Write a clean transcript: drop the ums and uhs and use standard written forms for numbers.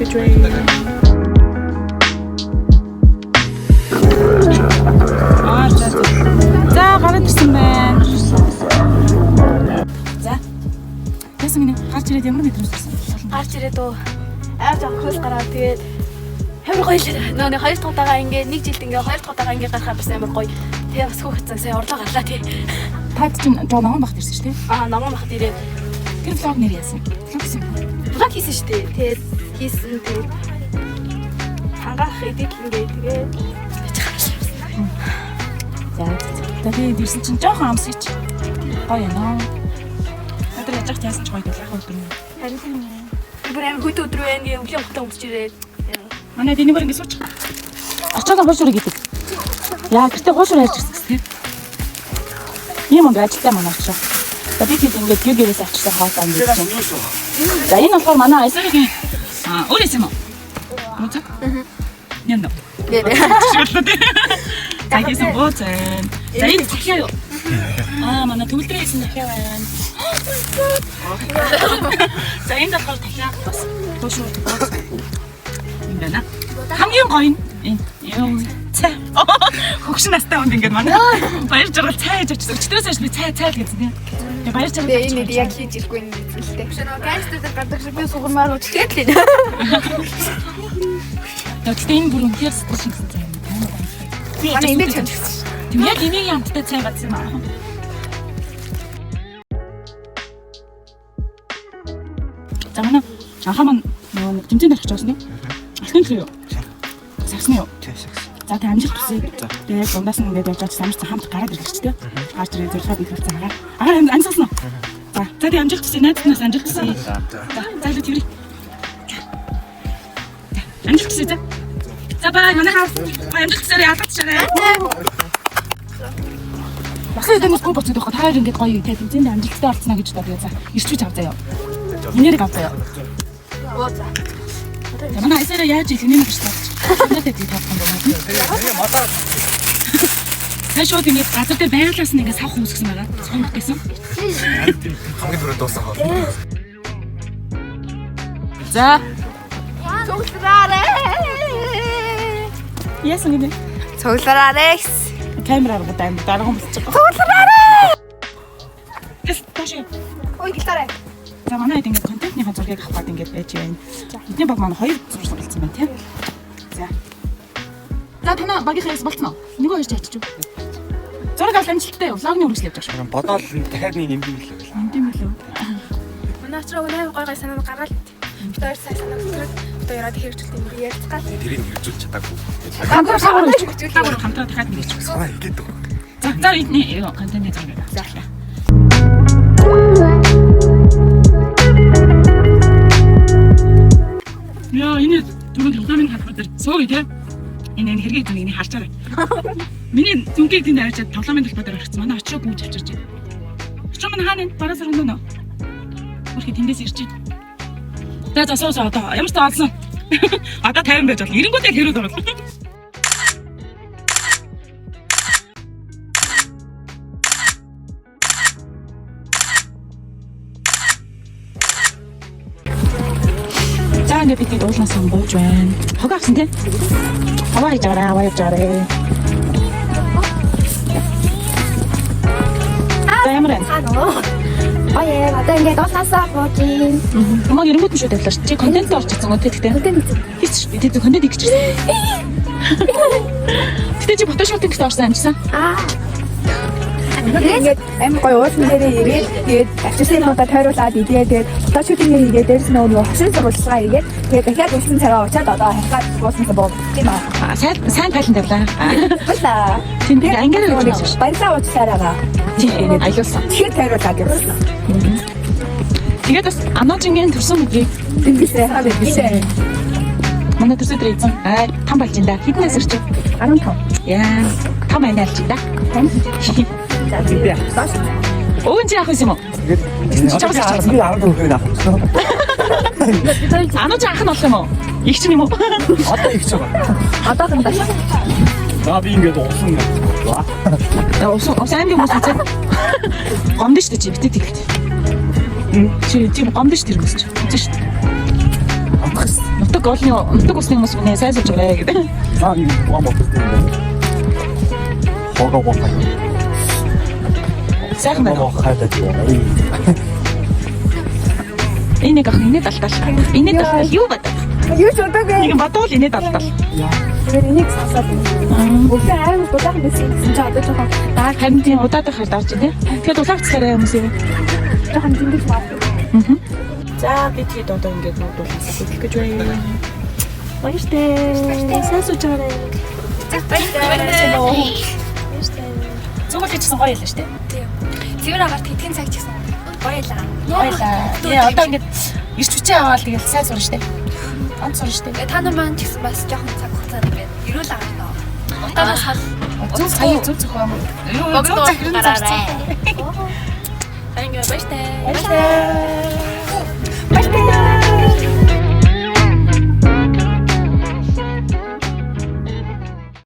гэж байна. За гараад ирсэн байна. За. Яасан гинэ гарч ирээд ямар мэдрэмж төрсөн? Гарч ирээд өө айж авахс гараад тэгээд амар гоё л нөө хоёр дахь удаага ингээ нэг жилд ингээ хоёр дахь удаага ингээ гарахаа бас амар гоё. Тэгээ бас хүүхэд сая орлоо гарлаа тий. Таад чинь жоо номон багт ирсэн шүү дээ. Номон багт ирээд тэр влог нэр яасан? Влог хийсэн. Влог хийсэн шүү дээ. Тэгээд хийсэн тэгээд хангаах эдит ингээ тэгээд За. Тэгээд ирсэн чинь жоохон амсгийч. Гоё яана. Өдөр яж хат яасан ч гоё гэх яг өдөр нь. харин бүр амар хөтө өдөр байна гээ өглөө хотоо өмсч ирээд. Манай дэнийгээр ингэ сууч. Очоод хуушрыг гэдэг. Яа гэртээ хуушрыг ярьж ирсэн гэсэн. Ийм нэг ажилтаа манай очоо. За би тийм ингээд гэрээс очсон хаалаа ингэ. За энэ болохоор манай айсаргийн өөрөөс юм уу? Мөцөг. Няндо. За хийсэн бооцэн. За энэ захиа юу? Манай төвлөрөө хийсэн захиа байна. За энэ болохоор захиа бас туушууд бооц. Ингэ нэ. Хамгийн гоё энэ юу цай. Хөгш настай хүнд ингэ манай баяр жаргал цай хийж очсон. Өчтөрөөс хойш би цай л гэсэн тийм. Тэгээ баяр жаргал. Энэ яг хийж ирэхгүй юм хэлтэй. Гангстер гадаг шиг би сугамаар үчгээд л энэ. Тэгээд энэ бүр үнээр сэтгэл шиг цай юм. Манай имиж хийчихсэн. Тэг яг имийн амттай цай гадсан юм аа. За манай анхаа нөгөө тэмцээнд орчих жоосны. Алтын төлөө юу? Сагсны юу? За тэг амжилт хүсье. Тэгээд дундаас нь ингээд явж байгаа самарч хамт гараад ирэх ч тийм. Гарч ирээ зөвхөн их хэлсэн агаар. Амжилтсан уу? За тэг амжилт хүсье. Найднаас амжилт хүсье. За л тэрий. Амжилт хүсье. За бай манай хаа амжилт хүсье яатчихарай. Басаа дээнээс гоо боцоод байгаа. Таар ингээд гоё тийм тэмцээнд амжилттай олцсноо гэж бодъё. За ирчүүч авзаа ёо. Энерги авзаа ёо. За. Манай айсараа яаж их нэмэх гэж бодож. Надад тийм тавхан байна. Тэ шууд ингээд газар дээр байгалаас нь ингээд савх үүсгэсэн байгаа. Сонгох гэсэн. Хамгийн түрүү дуусах. За. Цуглараарэ. Яасан гинэ? Цуглараарэ. Камераар гоо дараа хүмүүс. Цуглараарэ. Тэс таш. Ой гитараа. За манай хэд ингээд контентныхаа зургийг авах гээд ингээд байж байна. Эдний баг манай хоёр зураг суралцсан байна тийм. За. За танаа багийнхаас болцсон уу? Нөгөө хоёр ч ячиж үү? Зураг авах амжилттай влогны үргэлжлэл явж байгаа шүү. Бодоол дахиад нэг нэмдэг л байл. Энд юм лөө. Манай очроо нээр гой санаа гаргаад бид хоёр сайн санаа зүрх бид хоёроо хэрэгжүүлт юм ярьцгаал. Тэрийг хэрэгжүүлж чадаагүй. Хамтраа шагуулж өгч. Хамтраа дахиад нэгэж өгсөн. Санаа идэт үү. За эдний контентны зураг. За. Яа энэ түрүүн тоглоомын халбар дээр сууг тийм. Энэ хэргийг түүнийг харчаарай. Миний зүнгийг тэнд авчиад тоглоомын талбар дээр орчихсон. Манай очроо гүйж авчирч байна. Очроо маань хаана вэ? Бараас өргөнөө. Бүрхий тэндээс ирж байна. За суу одоо ямар ч таалсан. Одоо 50 байж бол 90-гүүдээ хэрүүд орно. За ингээд бид уулнаас бууж байна. Хог авсан тийм. Хаваа хийж аваа, хаваа хийж аваа. За ямар вэ? Аяа, одоо ингээд уулнаасаа бууж юм. Маг эрэнгүүд нь шүү тавьлаа шүү. Чи контент орчихсон гоо тэгтээ. Хийч шүү. Би тэг контент хийчихсэн. Тэгтээ чи фотошоп тэгтээ орсон амжсан. Ингээд амар гоё уулын дээрээ ирээд тэгээд ачаалсан юмудаа тойруулаад идэе тэгээд фотошопинг хийгээд дээрс нөгөө хошин сурвалжлага хийгээд тэгээд дахиад уулын цагаа очиад одоо хахаад уулын боо тийм аа. Сайн тайлан тавлаа. Баярлаа. Тэндэг ангиар өгч байна. Баярлаа уулцаараа. Тийм аялуулсан. Тэгэхээр тойруулаад явсан. Тэгээд бас анаажингийн төрсөн өдрийг Тэнгисээ хавьяа. манай төрсөн өдрийг эзэн там болж энэ да. Хэдэн насар чи? 15. Яа, там айлч да. За тийм. Өвөн чи яах вэ юм уу? Тэгээд би 14 хүрээд авчихсан. Анаач анх нь болох юм уу? Их ч юм уу? Одоо их ч байгаа. Одоохондоо. За би ингээд усан байна. Ус анги хүмүүс үзээ. Гомдсон шүү дээ чи битээ тэгт. Чи гомдсон шүү тэр хүмүүс чи. Үзэн шүү. Нутаг усны хүмүүс минь сайн сууж байгаа гэдэг. Аа юм уу 먹었는데. 먹어. Сайхан байна. 먹어야 돼. Энийг ах инээд алтааш. Инээд алтааш юу бат? Юу ч удаагүй. Нэг бодвол инээд алтааш. Тэгээд энийг сасаад байна. Бүгд аймаг удаан байсан юм чи одоо жоохон Даа харин тийм удаатай хар дарж байна. Тэгэхээр улаагцаарай хүмүүс юм. жоохон зингэж маа. За би тэгээд одоо ингээд нүүдүүлээс хөдлөх гэж байна. Баяртай. Сайн сууж байгаарай. Зүгээр хийчихсэн гоё л шүү дээ. Цэвэр агарт хэдхэн цаг ч гэсэн гоёлаа. Баярлаа. Тэгээ одоо ингээд ирч хүчээ аваад тэгээд сайн сурна шүү дээ. Онц сурна шүү дээ. Та нар маань ч гэсэн бас жоохон цаг хугацаанд ингээд эрүүл агарт нөө. Утаараас хал. Зөв сая зөв зохион. Юу зөв захиран зарцсан. Ангаа баяртай. Баярлалаа.